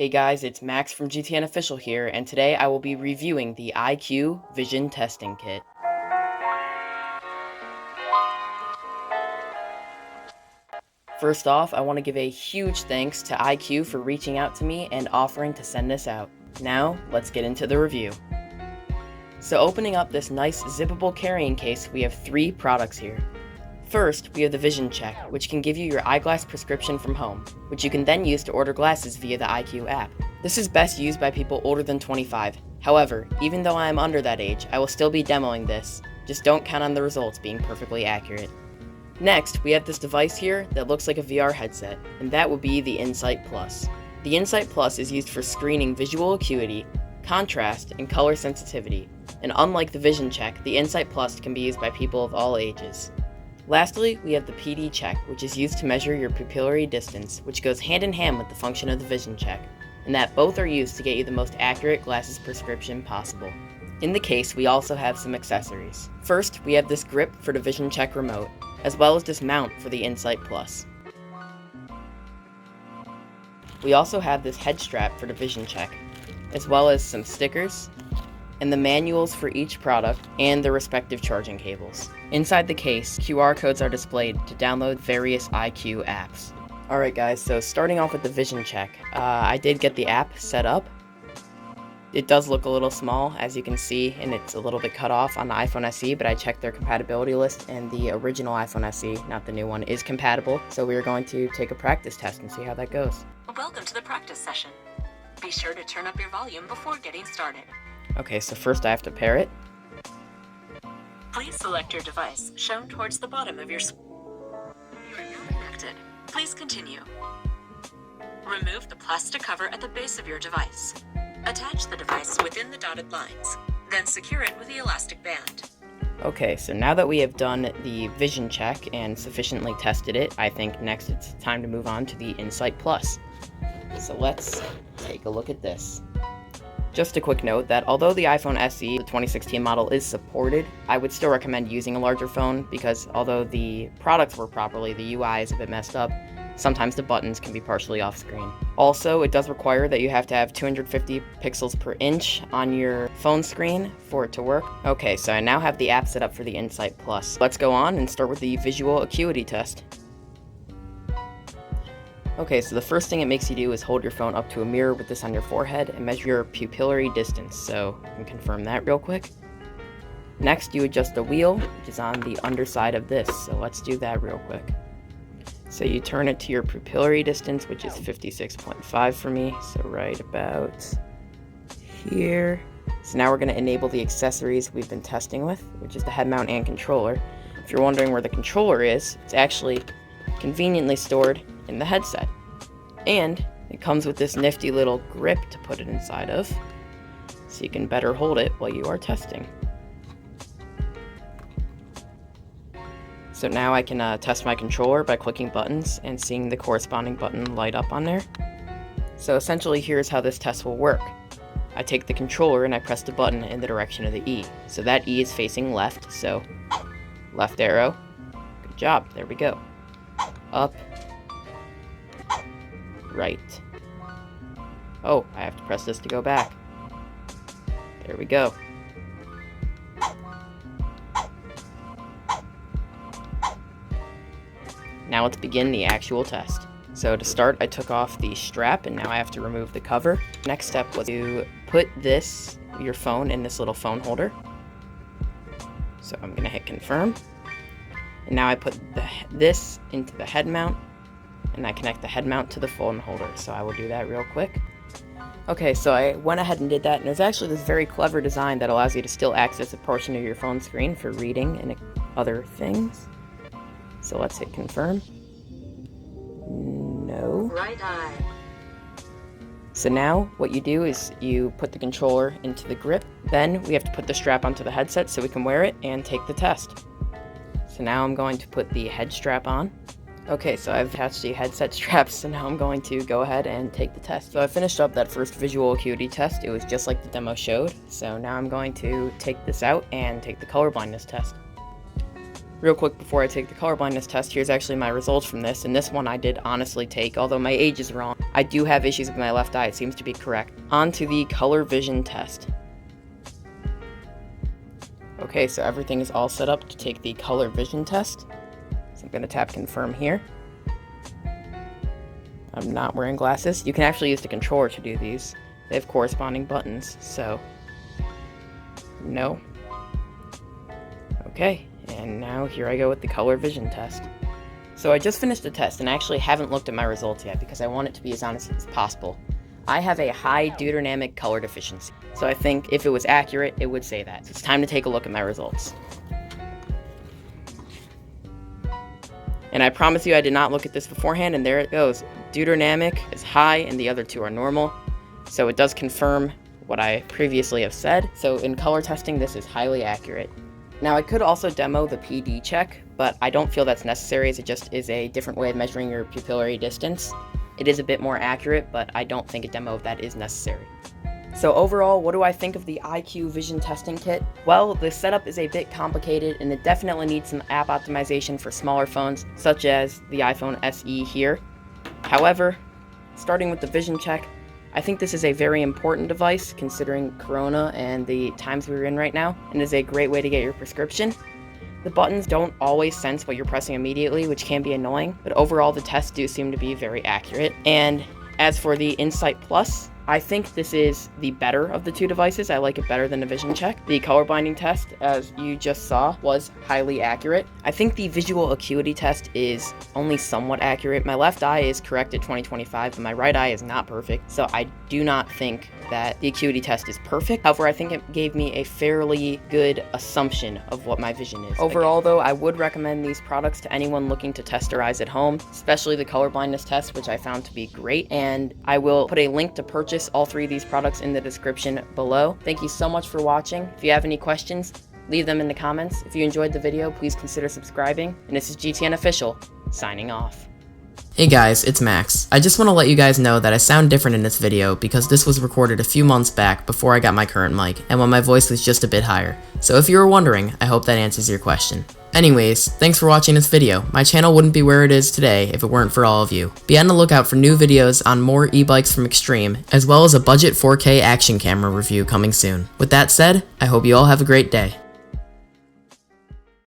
Hey guys, it's Max from GTN Official here, and today I will be reviewing the EyeQue Vision Testing Kit. First off, I want to give a huge thanks to EyeQue for reaching out to me and offering to send this out. Now, let's get into the review. So opening up this nice zippable carrying case, we have three products here. First, we have the Vision Check, which can give you your eyeglass prescription from home, which you can then use to order glasses via the EyeQue app. This is best used by people older than 25. However, even though I am under that age, I will still be demoing this. Just don't count on the results being perfectly accurate. Next, we have this device here that looks like a VR headset, and that would be the Insight Plus. The Insight Plus is used for screening visual acuity, contrast, and color sensitivity, and unlike the Vision Check, the Insight Plus can be used by people of all ages. Lastly, we have the PD Check, which is used to measure your pupillary distance, which goes hand in hand with the function of the Vision Check, and that both are used to get you the most accurate glasses prescription possible. In the case, we also have some accessories. First, we have this grip for the Vision Check remote, as well as this mount for the Insight Plus. We also have this head strap for the Vision Check, as well as some stickers, and the manuals for each product and the respective charging cables. Inside the case, QR codes are displayed to download various EyeQue apps. Alright guys, so starting off with the Vision Check, I did get the app set up. It does look a little small, as you can see, and it's a little bit cut off on the iPhone SE, but I checked their compatibility list, and the original iPhone SE, not the new one, is compatible, so we are going to take a practice test and see how that goes. Welcome to the practice session. Be sure to turn up your volume before getting started. Okay, so first I have to pair it. Please select your device, shown towards the bottom of your screen. You are now connected. Please continue. Remove the plastic cover at the base of your device. Attach the device within the dotted lines, then secure it with the elastic band. Okay, so now that we have done the Vision Check and sufficiently tested it, I think next it's time to move on to the Insight Plus. So let's take a look at this. Just a quick note that although the iPhone SE, the 2016 model, is supported, I would still recommend using a larger phone because although the products work properly, the UI is a bit messed up. Sometimes the buttons can be partially off screen. Also, it does require that you have to have 250 pixels per inch on your phone screen for it to work. Okay, so I now have the app set up for the Insight Plus. Let's go on and start with the visual acuity test. Okay, so the first thing it makes you do is hold your phone up to a mirror with this on your forehead and measure your pupillary distance, so I can confirm that real quick. Next, you adjust the wheel, which is on the underside of this, so let's do that real quick. So you turn it to your pupillary distance, which is 56.5 for me, so right about here. So now we're going to enable the accessories we've been testing with, which is the head mount and controller. If you're wondering where the controller is, it's actually conveniently stored in the headset. And it comes with this nifty little grip to put it inside of, so you can better hold it while you are testing. So now I can test my controller by clicking buttons and seeing the corresponding button light up on there. So essentially here's how this test will work. I take the controller and I press the button in the direction of the E. So that E is facing left, so left arrow. Good job, there we go. Up. Right. Oh, I have to press this to go back. There we go. Now let's begin the actual test. So to start, I took off the strap and now I have to remove the cover. Next step was to put your phone in this little phone holder. So I'm gonna hit confirm. And now I put this into the head mount and I connect the head mount to the phone holder. So I will do that real quick. Okay, so I went ahead and did that, and there's actually this very clever design that allows you to still access a portion of your phone screen for reading and other things. So let's hit confirm. No. Right eye. So now what you do is you put the controller into the grip. Then we have to put the strap onto the headset so we can wear it and take the test. So now I'm going to put the head strap on. Okay, so I've attached the headset straps, so now I'm going to go ahead and take the test. So I finished up that first visual acuity test. It was just like the demo showed. So now I'm going to take this out and take the color blindness test. Real quick before I take the color blindness test, here's actually my results from this, and this one I did honestly take, although my age is wrong. I do have issues with my left eye, it seems to be correct. On to the color vision test. Okay, so everything is all set up to take the color vision test. So I'm going to tap confirm here. I'm not wearing glasses. You can actually use the controller to do these. They have corresponding buttons, so no. Okay, and now here I go with the color vision test. So I just finished the test and I actually haven't looked at my results yet because I want it to be as honest as possible. I have a high deuteriamic color deficiency, so I think if it was accurate, it would say that. So it's time to take a look at my results. And I promise you I did not look at this beforehand, and there it goes. Deuteriamic is high and the other two are normal, so it does confirm what I previously have said. So in color testing, this is highly accurate. Now I could also demo the PD check, but I don't feel that's necessary as it just is a different way of measuring your pupillary distance. It is a bit more accurate, but I don't think a demo of that is necessary. So overall, what do I think of the EyeQue vision testing kit? Well, the setup is a bit complicated and it definitely needs some app optimization for smaller phones, such as the iPhone SE here. However, starting with the vision check, I think this is a very important device considering Corona and the times we're in right now, and is a great way to get your prescription. The buttons don't always sense what you're pressing immediately, which can be annoying, but overall the tests do seem to be very accurate. And as for the Insight Plus, I think this is the better of the two devices. I like it better than the vision check. The color blinding test, as you just saw, was highly accurate. I think the visual acuity test is only somewhat accurate. My left eye is correct at 20/25, but my right eye is not perfect, so I do not think that the acuity test is perfect. However, I think it gave me a fairly good assumption of what my vision is. Overall, though, I would recommend these products to anyone looking to test their eyes at home, especially the color blindness test, which I found to be great, and I will put a link to purchase all three of these products in the description below. Thank you so much for watching. If you have any questions, leave them in the comments. If you enjoyed the video, please consider subscribing. And this is GTN Official, signing off. Hey guys, it's Max. I just want to let you guys know that I sound different in this video because this was recorded a few months back before I got my current mic and when my voice was just a bit higher. So if you were wondering, I hope that answers your question. Anyways, thanks for watching this video. My channel wouldn't be where it is today if it weren't for all of you. Be on the lookout for new videos on more e-bikes from Extreme, as well as a budget 4K action camera review coming soon. With that said, I hope you all have a great day.